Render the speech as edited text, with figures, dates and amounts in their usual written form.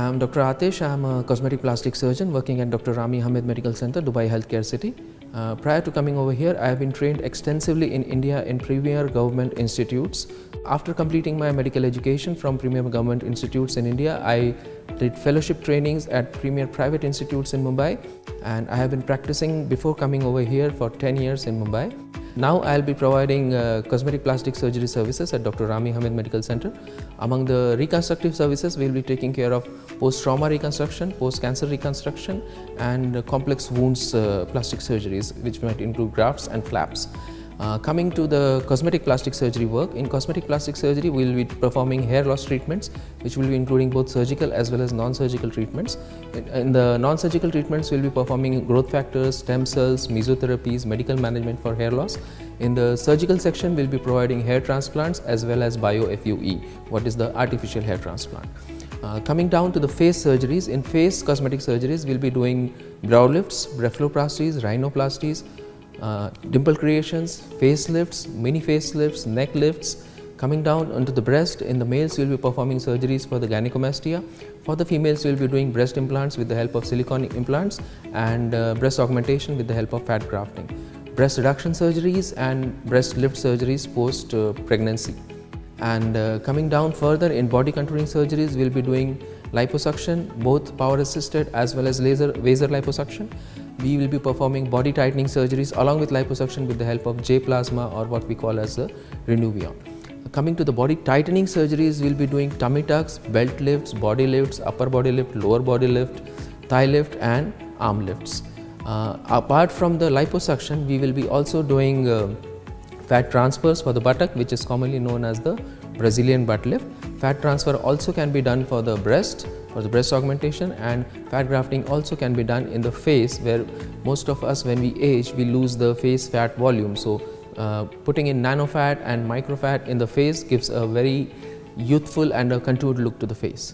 I'm Dr. Atish. I'm a cosmetic plastic surgeon working at Dr. Rami Hamid Medical Center, Dubai Healthcare City. Prior to coming over here, I have been trained extensively in India in premier government institutes. After completing my medical education from premier government institutes in India, I did fellowship trainings at premier private institutes in Mumbai, and I have been practicing before coming over here for 10 years in Mumbai. Now I'll be providing cosmetic plastic surgery services at Dr. Rami Hamid Medical Center. Among the reconstructive services, we'll be taking care of post-trauma reconstruction, post-cancer reconstruction, and complex wounds plastic surgeries, which might include grafts and flaps. Coming to the cosmetic plastic surgery work, in cosmetic plastic surgery we will be performing hair loss treatments, which will be including both surgical as well as non-surgical treatments. In the non-surgical treatments, we will be performing growth factors, stem cells, mesotherapies, medical management for hair loss. In the surgical section, we will be providing hair transplants as well as bio-FUE, what is the artificial hair transplant. Coming down to the face surgeries, in face cosmetic surgeries, we will be doing brow lifts, blepharoplasties, rhinoplasties, dimple creations, facelifts, mini facelifts, neck lifts. Coming down onto the breast, in the males we will be performing surgeries for the gynecomastia. For the females we will be doing breast implants with the help of silicone implants and breast augmentation with the help of fat grafting. Breast reduction surgeries and breast lift surgeries post pregnancy. And coming down further, in body contouring surgeries we will be doing liposuction, both power assisted as well as laser liposuction. We will be performing body tightening surgeries along with liposuction with the help of J-plasma, or what we call as the Renuvion. Coming to the body tightening surgeries, we will be doing tummy tucks, belt lifts, body lifts, upper body lift, lower body lift, thigh lift and arm lifts. Apart from the liposuction, we will be also doing fat transfers for the buttock, which is commonly known as the Brazilian butt lift. Fat transfer also can be done for the breast augmentation, and fat grafting also can be done in the face, where most of us, when we age, we lose the face fat volume. So putting in nano fat and micro fat in the face gives a very youthful and a contoured look to the face.